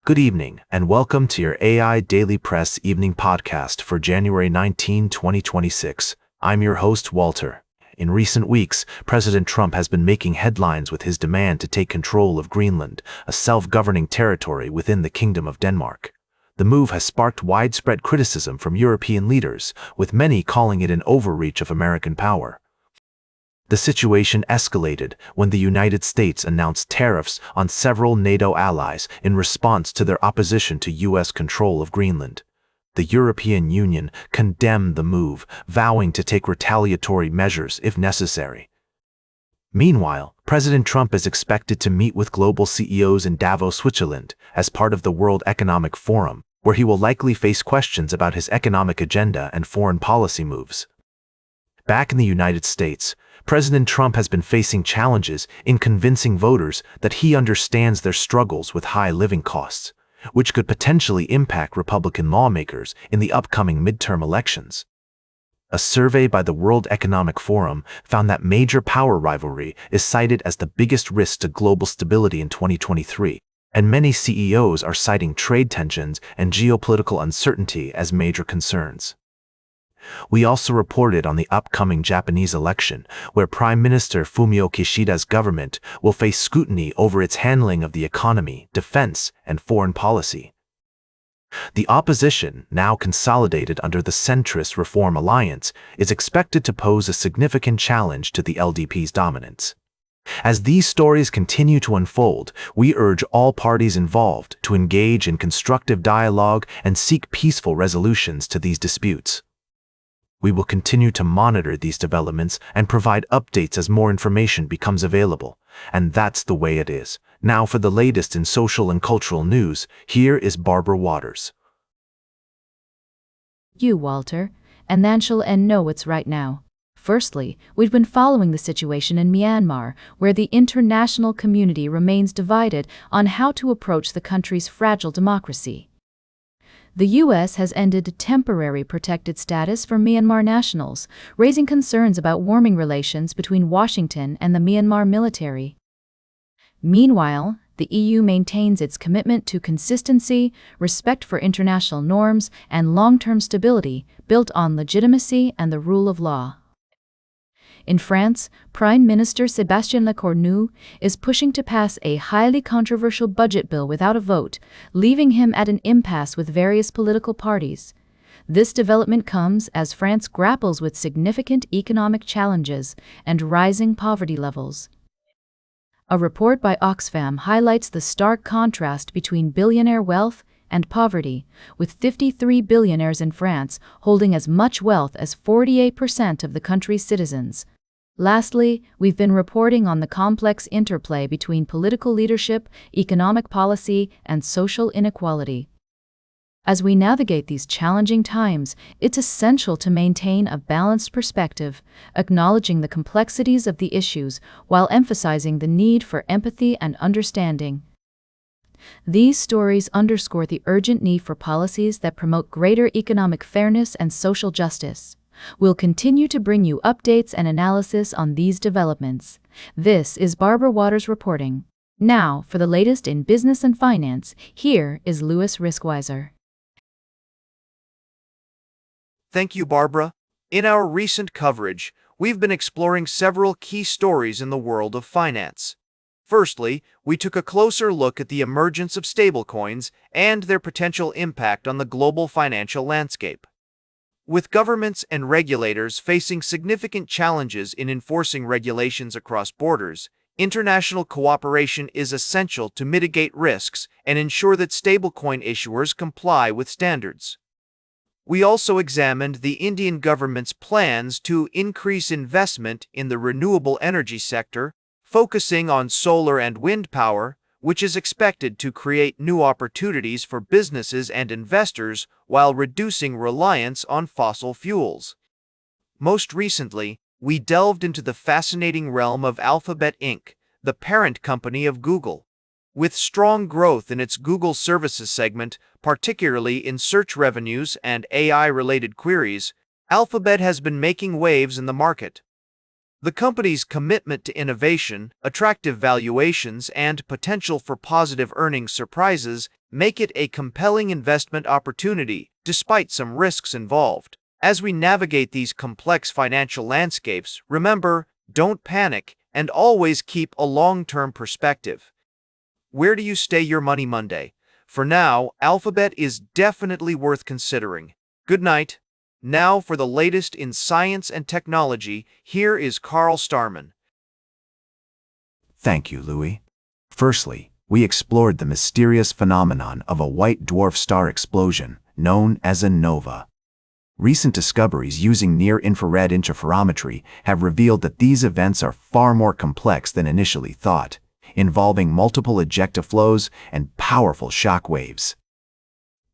Good evening, and welcome to your AI Daily Press evening podcast for January 19, 2026. I'm your host, Walter. In recent weeks, President Trump has been making headlines with his demand to take control of Greenland, a self-governing territory within the Kingdom of Denmark. The move has sparked widespread criticism from European leaders, with many calling it an overreach of American power. The situation escalated when the United States announced tariffs on several NATO allies in response to their opposition to U.S. control of Greenland. The European Union condemned the move, vowing to take retaliatory measures if necessary. Meanwhile, President Trump is expected to meet with global CEOs in Davos, Switzerland, as part of the World Economic Forum, where he will likely face questions about his economic agenda and foreign policy moves. Back in the United States, President Trump has been facing challenges in convincing voters that he understands their struggles with high living costs, which could potentially impact Republican lawmakers in the upcoming midterm elections. A survey by the World Economic Forum found that major power rivalry is cited as the biggest risk to global stability in 2023, and many CEOs are citing trade tensions and geopolitical uncertainty as major concerns. We also reported on the upcoming Japanese election, where Prime Minister Fumio Kishida's government will face scrutiny over its handling of the economy, defense, and foreign policy. The opposition, now consolidated under the centrist Reform Alliance, is expected to pose a significant challenge to the LDP's dominance. As these stories continue to unfold, we urge all parties involved to engage in constructive dialogue and seek peaceful resolutions to these disputes. We will continue to monitor these developments and provide updates as more information becomes available. And that's the way it is. Now for the latest in social and cultural news, here is Barbara Waters. You, Walter, and then shall know what's right now. Firstly, we've been following the situation in Myanmar, where the international community remains divided on how to approach the country's fragile democracy. The U.S. has ended temporary protected status for Myanmar nationals, raising concerns about warming relations between Washington and the Myanmar military. Meanwhile, the EU maintains its commitment to consistency, respect for international norms, and long-term stability built on legitimacy and the rule of law. In France, Prime Minister Sébastien Lecornu is pushing to pass a highly controversial budget bill without a vote, leaving him at an impasse with various political parties. This development comes as France grapples with significant economic challenges and rising poverty levels. A report by Oxfam highlights the stark contrast between billionaire wealth and poverty, with 53 billionaires in France holding as much wealth as 48% of the country's citizens. Lastly, we've been reporting on the complex interplay between political leadership, economic policy, and social inequality. As we navigate these challenging times, it's essential to maintain a balanced perspective, acknowledging the complexities of the issues while emphasizing the need for empathy and understanding. These stories underscore the urgent need for policies that promote greater economic fairness and social justice. We'll continue to bring you updates and analysis on these developments. This is Barbara Waters reporting. Now, for the latest in business and finance, here is Louis Riskweiser. Thank you, Barbara. In our recent coverage, we've been exploring several key stories in the world of finance. Firstly, we took a closer look at the emergence of stablecoins and their potential impact on the global financial landscape. With governments and regulators facing significant challenges in enforcing regulations across borders, international cooperation is essential to mitigate risks and ensure that stablecoin issuers comply with standards. We also examined the Indian government's plans to increase investment in the renewable energy sector, focusing on solar and wind power, which is expected to create new opportunities for businesses and investors while reducing reliance on fossil fuels. Most recently, we delved into the fascinating realm of Alphabet Inc., the parent company of Google. With strong growth in its Google Services segment, particularly in search revenues and AI-related queries, Alphabet has been making waves in the market. The company's commitment to innovation, attractive valuations, and potential for positive earnings surprises make it a compelling investment opportunity despite some risks involved. As we navigate these complex financial landscapes, remember, don't panic and always keep a long-term perspective. Where do you stay your money Monday? For now, Alphabet is definitely worth considering. Good night. Now for the latest in science and technology, here is Carl Starman. Thank you, Louis. Firstly, we explored the mysterious phenomenon of a white dwarf star explosion, known as a nova. Recent discoveries using near-infrared interferometry have revealed that these events are far more complex than initially thought, involving multiple ejecta flows and powerful shock waves.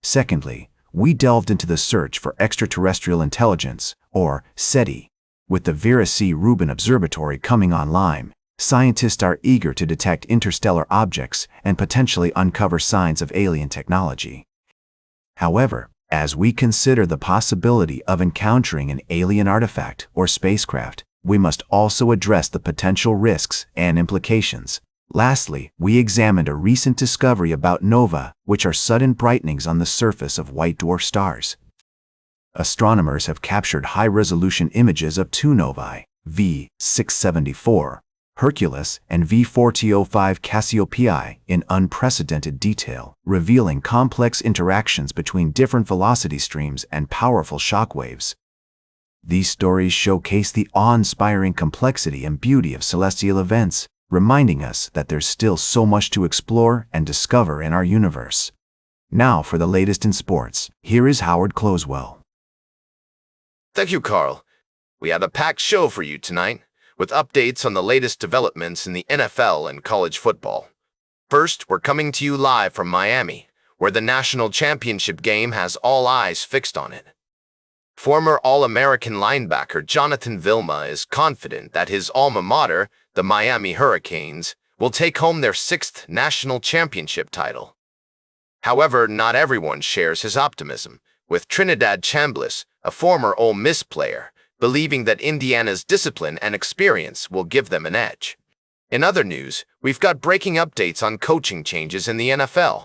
Secondly, we delved into the search for extraterrestrial intelligence, or SETI. With the Vera C. Rubin Observatory coming online, scientists are eager to detect interstellar objects and potentially uncover signs of alien technology. However, as we consider the possibility of encountering an alien artifact or spacecraft, we must also address the potential risks and implications. Lastly, we examined a recent discovery about nova, which are sudden brightenings on the surface of white dwarf stars. Astronomers have captured high-resolution images of two novae, V674, Hercules, and V4005 Cassiopeia, in unprecedented detail, revealing complex interactions between different velocity streams and powerful shock waves. These stories showcase the awe-inspiring complexity and beauty of celestial events, reminding us that there's still so much to explore and discover in our universe. Now for the latest in sports, here is Howard Closewell. Thank you, Carl. We had a packed show for you tonight, with updates on the latest developments in the NFL and college football. First, we're coming to you live from Miami, where the national championship game has all eyes fixed on it. Former All-American linebacker Jonathan Vilma is confident that his alma mater, the Miami Hurricanes, will take home their 6th national championship title. However, not everyone shares his optimism, with Trinidad Chambliss, a former Ole Miss player, believing that Indiana's discipline and experience will give them an edge. In other news, we've got breaking updates on coaching changes in the NFL.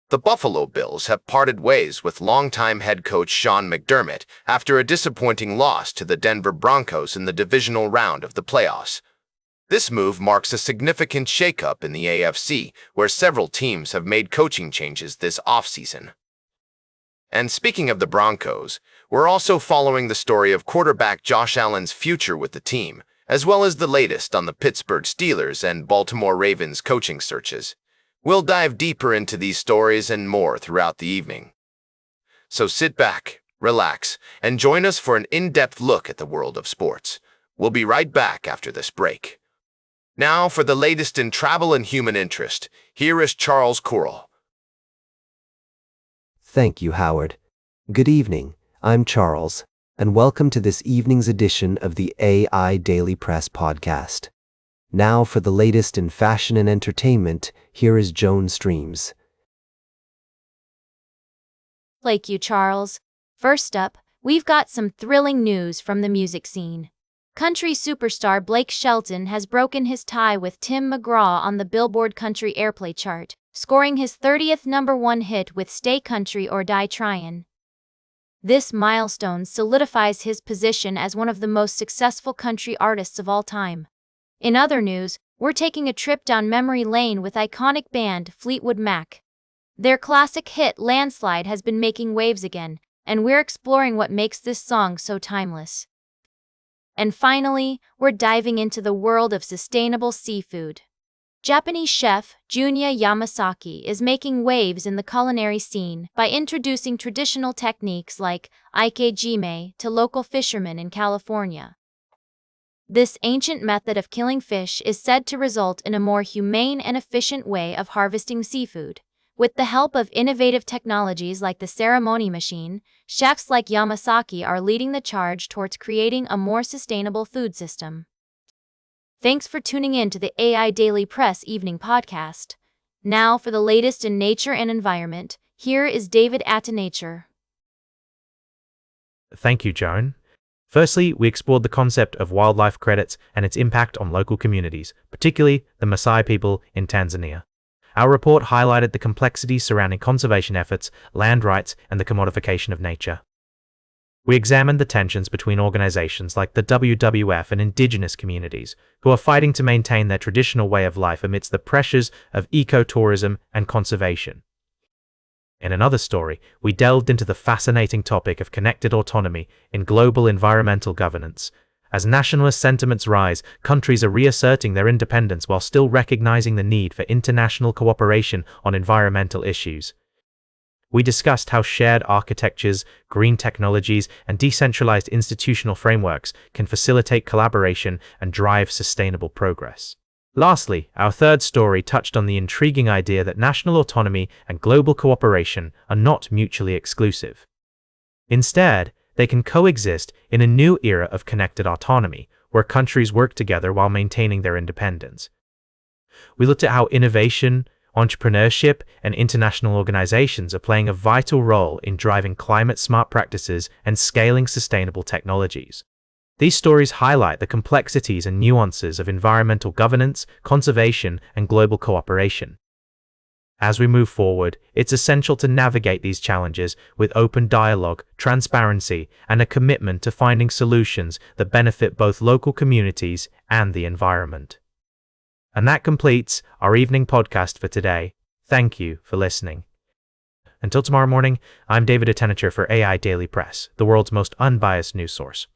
The Buffalo Bills have parted ways with longtime head coach Sean McDermott after a disappointing loss to the Denver Broncos in the divisional round of the playoffs. This move marks a significant shakeup in the AFC, where several teams have made coaching changes this offseason. And speaking of the Broncos, we're also following the story of quarterback Josh Allen's future with the team, as well as the latest on the Pittsburgh Steelers and Baltimore Ravens coaching searches. We'll dive deeper into these stories and more throughout the evening. So sit back, relax, and join us for an in-depth look at the world of sports. We'll be right back after this break. Now for the latest in travel and human interest, here is Charles Corral. Thank you, Howard. Good evening, I'm Charles, and welcome to this evening's edition of the AIDailyPress podcast. Now for the latest in fashion and entertainment, here is Joan Streams. Thank you, Charles. First up, we've got some thrilling news from the music scene. Country superstar Blake Shelton has broken his tie with Tim McGraw on the Billboard Country Airplay chart, scoring his 30th #1 hit with Stay Country or Die Tryin'. This milestone solidifies his position as one of the most successful country artists of all time. In other news, we're taking a trip down memory lane with iconic band Fleetwood Mac. Their classic hit Landslide has been making waves again, and we're exploring what makes this song so timeless. And finally, we're diving into the world of sustainable seafood. Japanese chef Junya Yamasaki is making waves in the culinary scene by introducing traditional techniques like ikejime to local fishermen in California. This ancient method of killing fish is said to result in a more humane and efficient way of harvesting seafood. With the help of innovative technologies like the ceremony machine, chefs like Yamasaki are leading the charge towards creating a more sustainable food system. Thanks for tuning in to the AIDailyPress Evening Podcast. Now for the latest in nature and environment, here is David Nature. Thank you, Joan. Firstly, we explored the concept of wildlife credits and its impact on local communities, particularly the Maasai people in Tanzania. Our report highlighted the complexities surrounding conservation efforts, land rights, and the commodification of nature. We examined the tensions between organizations like the WWF and indigenous communities, who are fighting to maintain their traditional way of life amidst the pressures of ecotourism and conservation. In another story, we delved into the fascinating topic of connected autonomy in global environmental governance. As nationalist sentiments rise, countries are reasserting their independence while still recognizing the need for international cooperation on environmental issues. We discussed how shared architectures, green technologies, and decentralized institutional frameworks can facilitate collaboration and drive sustainable progress. Lastly, our third story touched on the intriguing idea that national autonomy and global cooperation are not mutually exclusive. Instead, they can coexist in a new era of connected autonomy, where countries work together while maintaining their independence. We looked at how innovation, entrepreneurship, and international organizations are playing a vital role in driving climate-smart practices and scaling sustainable technologies. These stories highlight the complexities and nuances of environmental governance, conservation, and global cooperation. As we move forward, it's essential to navigate these challenges with open dialogue, transparency, and a commitment to finding solutions that benefit both local communities and the environment. And that completes our evening podcast for today. Thank you for listening. Until tomorrow morning, I'm David Attenacher for AI Daily Press, the world's most unbiased news source.